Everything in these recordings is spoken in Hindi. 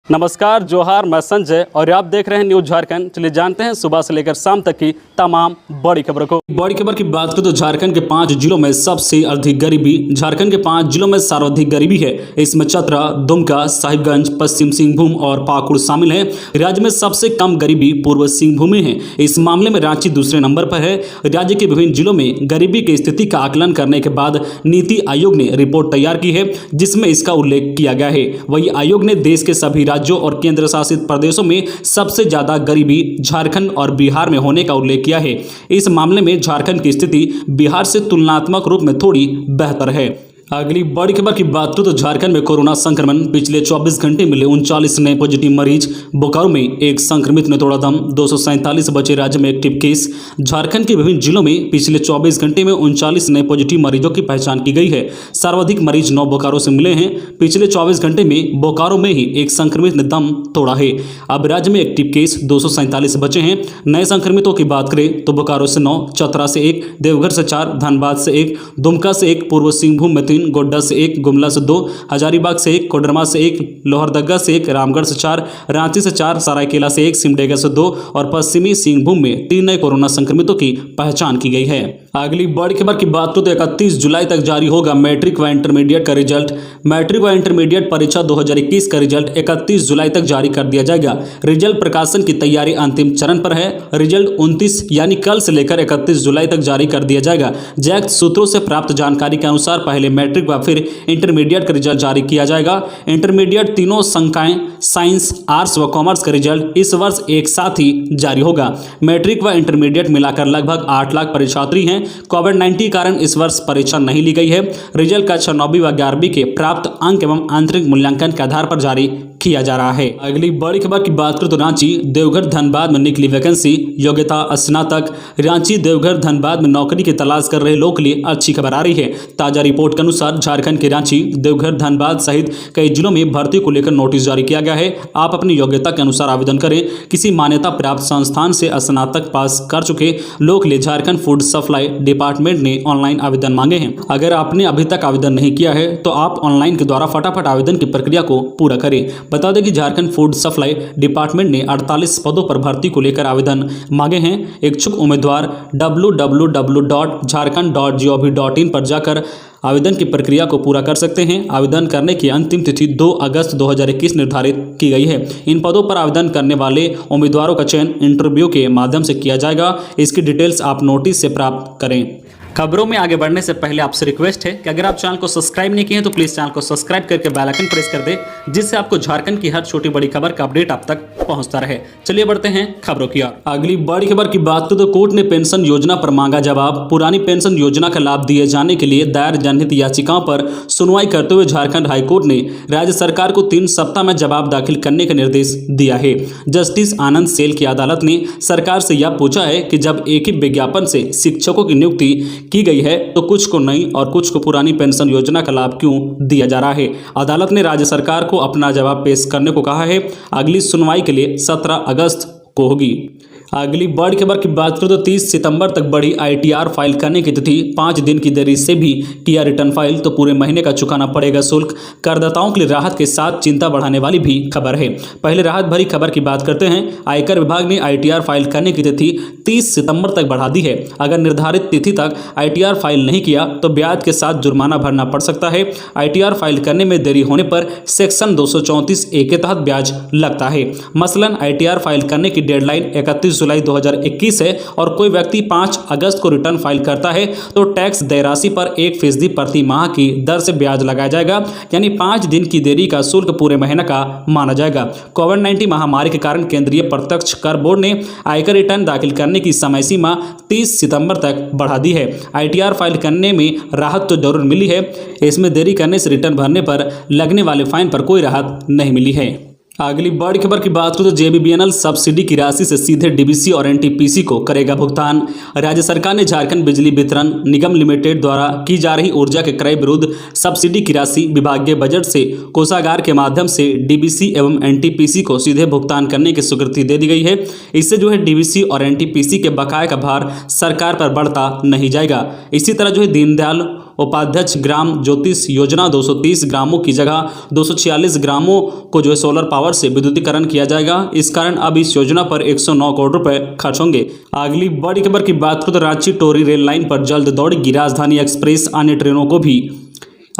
नमस्कार, जोहार, मैं संजय और आप देख रहे हैं न्यूज झारखंड। चलिए जानते हैं सुबह से लेकर शाम तक की तमाम बड़ी खबरों को। बड़ी खबर की बात करें तो झारखंड के 5 जिलों में सबसे अधिक गरीबी। झारखंड के 5 जिलों में सर्वाधिक गरीबी है। इसमें चतरा, दुमका, साहिबगंज, पश्चिम सिंहभूम और पाकुड़ शामिल है। राज्य में सबसे कम गरीबी पूर्व सिंहभूम में है। इस मामले में रांची दूसरे नंबर पर है। राज्य के विभिन्न जिलों में गरीबी की स्थिति का आकलन करने के बाद नीति आयोग ने रिपोर्ट तैयार की है, जिसमें इसका उल्लेख किया गया है। वही आयोग ने देश के सभी राज्यों और केंद्र शासित प्रदेशों में सबसे ज्यादा गरीबी झारखंड और बिहार में होने का उल्लेख किया है। इस मामले में झारखंड की स्थिति बिहार से तुलनात्मक रूप में थोड़ी बेहतर है। अगली बड़ी खबर की बात करें तो झारखंड में कोरोना संक्रमण पिछले 24 घंटे मिले 39 नए पॉजिटिव मरीज। बोकारो में एक संक्रमित ने तोड़ा दम। 247 बचे राज्य में एक्टिव केस। झारखंड के विभिन्न जिलों में पिछले 24 घंटे में 39 नए पॉजिटिव मरीजों की पहचान की गई है। सर्वाधिक मरीज 9 बोकारो से मिले हैं। पिछले 24 घंटे में बोकारो में ही एक संक्रमित ने दम तोड़ा है। अब राज्य में एक्टिव केस 247 बचे हैं। नए संक्रमितों की बात करें तो बोकारो से 9, चतरा से 1, देवघर से 4, धनबाद से 1, दुमका से 1, पूर्व सिंहभूम में 3, गोड्डा से 1, गुमला से 2, हजारीबाग से 1, कोडरमा से 1, लोहरदगा से 1, रामगढ़ से 4, रांची से 4, सरायकेला से 1, सिमडेगा से 2 और पश्चिमी सिंहभूम में 3 नए कोरोना संक्रमितों की पहचान की गई है। अगली बड़ी खबर की बात करें तो 31 जुलाई तक जारी होगा मैट्रिक व इंटरमीडिएट का रिजल्ट। मैट्रिक व इंटरमीडिएट परीक्षा 2021 का रिजल्ट 31 जुलाई तक जारी कर दिया जाएगा। रिजल्ट प्रकाशन की तैयारी अंतिम चरण पर है। रिजल्ट 29 यानी कल से लेकर 31 जुलाई तक जारी कर दिया जाएगा। जैक सूत्रों से प्राप्त जानकारी के अनुसार पहले मैट्रिक व फिर इंटरमीडिएट का रिजल्ट जारी किया जाएगा। इंटरमीडिएट तीनों संकाय साइंस, आर्ट्स व कॉमर्स का रिजल्ट इस वर्ष एक साथ ही जारी होगा। मैट्रिक व इंटरमीडिएट मिलाकर लगभग 8 लाख परीक्षार्थी हैं। कोविड-19 के कारण इस वर्ष परीक्षा नहीं ली गई है। रिजल्ट कक्षा 9वीं व 11वीं के प्राप्त अंक एवं आंतरिक मूल्यांकन के आधार पर जारी किया जा रहा है। अगली बड़ी खबर की बात करें तो रांची, देवघर, धनबाद में निकली वैकेंसी। योग्यता स्नातक। रांची, देवघर, धनबाद में नौकरी की तलाश कर रहे लोगों के लिए अच्छी खबर आ रही है। ताजा रिपोर्ट के अनुसार झारखंड के रांची, देवघर, धनबाद सहित कई जिलों में भर्ती को लेकर नोटिस जारी किया गया है। आप अपनी योग्यता के अनुसार आवेदन करें। किसी मान्यता प्राप्त संस्थान से स्नातक पास कर चुके लोगों के लिए झारखंड फूड सप्लाई डिपार्टमेंट ने ऑनलाइन आवेदन मांगे हैं। अगर आपने अभी तक आवेदन नहीं किया है तो आप ऑनलाइन के द्वारा फटाफट आवेदन की प्रक्रिया को पूरा करें। बता दें कि झारखंड फूड सप्लाई डिपार्टमेंट ने 48 पदों पर भर्ती को लेकर आवेदन मांगे हैं। इच्छुक उम्मीदवार www.jharkhand.gov.in पर जाकर आवेदन की प्रक्रिया को पूरा कर सकते हैं। आवेदन करने की अंतिम तिथि 2 अगस्त 2021 निर्धारित की गई है। इन पदों पर आवेदन करने वाले उम्मीदवारों का चयन इंटरव्यू के माध्यम से किया जाएगा। इसकी डिटेल्स आप नोटिस से प्राप्त करें। खबरों में आगे बढ़ने से पहले आपसे रिक्वेस्ट है कि अगर आप चैनल को सब्सक्राइब नहीं किए हैं तो प्लीज चैनल को सब्सक्राइब करके बेल आइकन प्रेस कर दे, जिससे आपको झारखंड की हर छोटी बड़ी खबर का अपडेट आप तक पहुंचता रहे। चलिए बढ़ते हैं खबरों की ओर। अगली बड़ी खबर की बात करें तो कोर्ट ने पेंशन योजना पर मांगा जवाब। पुरानी पेंशन योजना का लाभ दिए जाने के लिए दायर जनहित याचिकाओं पर सुनवाई करते हुए झारखंड हाईकोर्ट ने राज्य सरकार को 3 सप्ताह में जवाब दाखिल करने का निर्देश दिया है। जस्टिस आनंद सेल की अदालत ने सरकार से यह पूछा है कि जब एक ही विज्ञापन से शिक्षकों की नियुक्ति की गई है तो कुछ को नई और कुछ को पुरानी पेंशन योजना का लाभ क्यों दिया जा रहा है। अदालत ने राज्य सरकार को अपना जवाब पेश करने को कहा है। अगली सुनवाई के लिए 17 अगस्त को होगी। अगली बड़ी खबर की बात करें तो 30 सितंबर तक बढ़ी ITR फाइल करने की तिथि। 5 दिन की देरी से भी किया रिटर्न फाइल तो पूरे महीने का चुकाना पड़ेगा शुल्क। करदाताओं के लिए राहत के साथ चिंता बढ़ाने वाली भी खबर है। पहले राहत भरी खबर की बात करते हैं। आयकर विभाग ने ITR फाइल करने की तिथि 30 सितंबर तक बढ़ा दी है। अगर निर्धारित तिथि तक ITR फाइल नहीं किया तो ब्याज के साथ जुर्माना भरना पड़ सकता है। ITR फाइल करने में देरी होने पर सेक्शन 234A के तहत ब्याज लगता है। मसलन ITR फाइल करने की डेडलाइन 31 जुलाई 2021 है और कोई व्यक्ति 5 अगस्त को रिटर्न फाइल करता है तो टैक्स देय राशि पर 1% प्रति माह की दर से ब्याज लगाया जाएगा, यानी 5 दिन की देरी का शुल्क पूरे महीने का माना जाएगा। कोविड-19 महामारी के कारण केंद्रीय प्रत्यक्ष कर बोर्ड ने आयकर रिटर्न दाखिल करने की समय सीमा 30 सितंबर तक बढ़ा दी है। ITR फाइल करने में राहत तो जरूर मिली है, इसमें देरी करने से रिटर्न भरने पर लगने वाले फाइन पर कोई राहत नहीं मिली है। अगली बड़ी खबर की बात करें तो JBBNL सब्सिडी की राशि से सीधे DBC और NTPC को करेगा भुगतान। राज्य सरकार ने झारखंड बिजली वितरण निगम लिमिटेड द्वारा की जा रही ऊर्जा के क्रय विरुद्ध सब्सिडी की राशि विभागीय बजट से कोषागार के माध्यम से DBC एवं NTPC को सीधे भुगतान करने की स्वीकृति दे दी गई है। इससे DBC और NTPC के बकाये का भार सरकार पर बढ़ता नहीं जाएगा। इसी तरह दीनदयाल उपाध्यक्ष ग्राम ज्योतिष योजना 230 ग्रामों की जगह 246 ग्रामों को जो है सोलर पावर से विद्युतीकरण किया जाएगा। इस कारण अब इस योजना पर 109 करोड़ रुपए खर्च होंगे। अगली बड़ी खबर की बात करें तो रांची टोरी रेल लाइन पर जल्द दौड़ेगी राजधानी एक्सप्रेस, अन्य ट्रेनों को भी।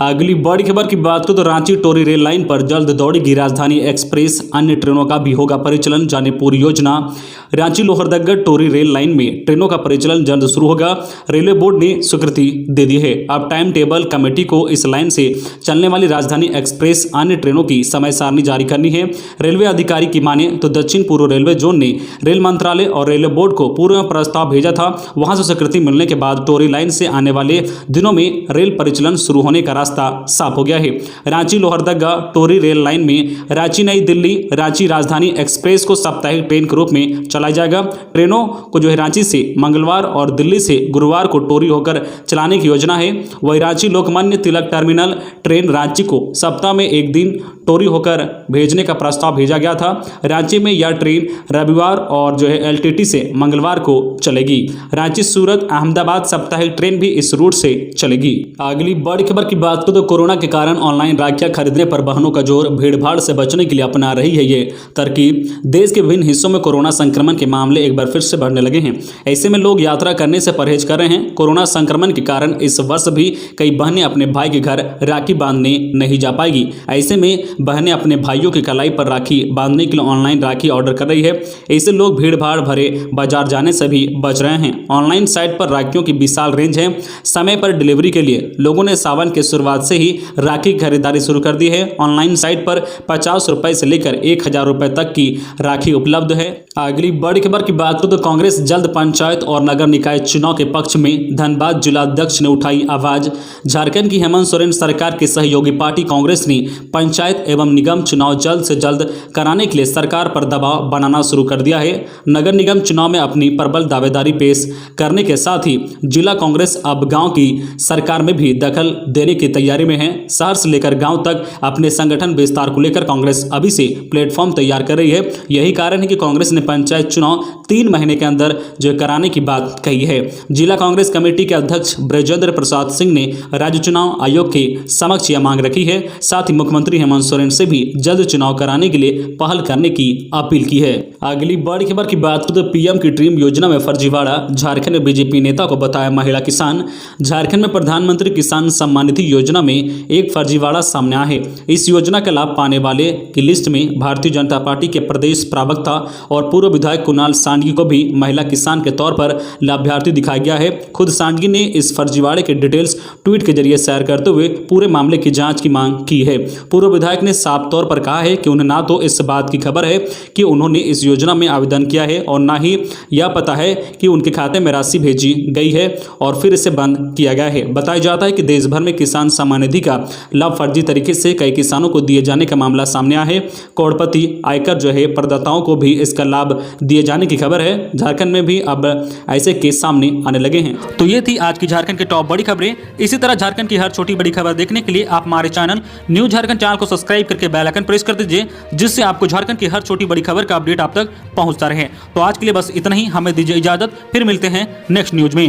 अगली बड़ी खबर की बात करें तो रांची टोरी रेल लाइन पर जल्द दौड़ेगी राजधानी एक्सप्रेस, अन्य ट्रेनों का भी होगा परिचालन, जाने पूरी योजना। रांची लोहरदगा टोरी रेल लाइन में ट्रेनों का परिचालन जल्द शुरू होगा। रेलवे बोर्ड ने स्वीकृति दे दी है। अब टाइम टेबल कमेटी को इस लाइन से चलने वाली राजधानी एक्सप्रेस अन्य ट्रेनों की समय सारणी जारी करनी है। रेलवे अधिकारी की माने तो दक्षिण पूर्व रेलवे जोन ने रेल मंत्रालय और रेलवे बोर्ड को पूर्व में प्रस्ताव भेजा था। वहां से स्वीकृति मिलने के बाद टोरी लाइन से आने वाले दिनों में रेल परिचालन शुरू होने का साफ हो गया है। रांची लोहरदगा टोरी रेल लाइन में रांची नई दिल्ली रांची राजधानी एक्सप्रेस को साप्ताहिक ट्रेन के रूप में चलाया जाएगा। ट्रेनों को जो है रांची से मंगलवार और दिल्ली से गुरुवार को टोरी होकर चलाने की योजना है। वही रांची लोकमान्य तिलक टर्मिनल ट्रेन रांची को सप्ताह में एक दिन टोरी होकर भेजने का प्रस्ताव भेजा गया था। रांची में यह ट्रेन रविवार और जो है एलटीटी से मंगलवार को चलेगी। रांची सूरत अहमदाबाद साप्ताहिक ट्रेन भी इस रूट से चलेगी। अगली बड़ी खबर की बात करें तो कोरोना के कारण ऑनलाइन राखियां खरीदने पर बहनों का जोर, भीड़भाड़ से बचने के लिए अपना रही है ये तरकीब। देश के विभिन्न हिस्सों में कोरोना संक्रमण के मामले एक बार फिर से बढ़ने लगे हैं। ऐसे में लोग यात्रा करने से परहेज कर रहे हैं। कोरोना संक्रमण के कारण इस वर्ष भी कई बहनें अपने भाई के घर राखी बांधने नहीं जा पाएगी। ऐसे में बहनें अपने भाइयों की कलाई पर राखी बांधने के लिए ऑनलाइन राखी ऑर्डर कर रही है। ऐसे लोग भीड़भाड़ भरे बाजार जाने से भी बच रहे हैं। ऑनलाइन साइट पर राखियों की विशाल रेंज है। समय पर डिलीवरी के लिए लोगों ने सावन के शुरुआत से ही राखी की खरीदारी शुरू कर दी है। ऑनलाइन साइट पर 50 रुपए से लेकर 1000 रुपए तक की राखी उपलब्ध है। अगली बड़ी खबर की बात करें तो कांग्रेस जल्द पंचायत और नगर निकाय चुनाव के पक्ष में, धनबाद जिलाध्यक्ष ने उठाई आवाज। झारखंड की हेमंत सोरेन सरकार की सहयोगी पार्टी कांग्रेस ने पंचायत एवं निगम चुनाव जल्द से जल्द कराने के लिए सरकार पर दबाव बनाना शुरू कर दिया है। नगर निगम चुनाव में अपनी प्रबल दावेदारी पेश करने के साथ ही जिला कांग्रेस अब गांव की सरकार में भी दखल देने की तैयारी में है। शहर से लेकर गांव तक अपने संगठन विस्तार को लेकर कांग्रेस अभी से प्लेटफॉर्म तैयार कर रही है। यही कारण है कि कांग्रेस ने पंचायत चुनाव 3 महीने के अंदर जो कराने की बात कही है। जिला कांग्रेस कमेटी के अध्यक्ष ब्रजेंद्र प्रसाद सिंह ने राज्य चुनाव आयोग के समक्ष यह मांग रखी है। साथ ही मुख्यमंत्री हेमंत सोरेन से भी जल्द चुनाव कराने के लिए पहल करने की अपील की है। अगली बड़ी खबर की बात करें तो पीएम की ड्रीम योजना में फर्जीवाड़ा, झारखंड में बीजेपी नेता को बताया महिला किसान। झारखंड में प्रधानमंत्री किसान सम्मान निधि योजना में एक फर्जीवाड़ा सामने आया है। इस योजना का लाभ पाने वाले की लिस्ट में भारतीय जनता पार्टी के प्रदेश प्रवक्ता और पूर्व विधायक कुणाल सांडगी को भी महिला किसान के तौर पर लाभार्थी दिखाया गया है। खुद सांडगी ने इस फर्जीवाड़े के डिटेल्स ट्वीट के जरिए शेयर करते हुए पूरे मामले की जांच की मांग की है। पूर्व विधायक ने साफ तौर पर कहा है कि उन्हें ना तो इस बात की खबर है कि उन्होंने इस योजना में आवेदन किया है और ना ही यह पता है कि उनके खाते में राशि भेजी गई है और फिर इसे बंद किया गया है। बताया जाता है कि देश भर में किसान सम्मान निधि का लाभ फर्जी तरीके से कई किसानों को दिए जाने का मामला सामने आया है। करोड़पति आयकर जो है प्रदाताओं को भी इसका लाभ दिए जाने की खबर है। झारखंड में भी अब ऐसे केस सामने आने लगे हैं। तो ये थी आज की झारखंड की टॉप बड़ी खबरें। इसी तरह झारखंड की हर छोटी बड़ी खबर देखने के लिए आप हमारे चैनल न्यूज झारखंड चैनल को सब्सक्राइब करके बेल आइकन प्रेस कर दीजिए, जिससे आपको झारखंड की हर छोटी बड़ी खबर का अपडेट आप तक पहुंचता रहे। तो आज के लिए बस इतना ही, हमें दीजिए इजाजत, फिर मिलते हैं नेक्स्ट न्यूज में।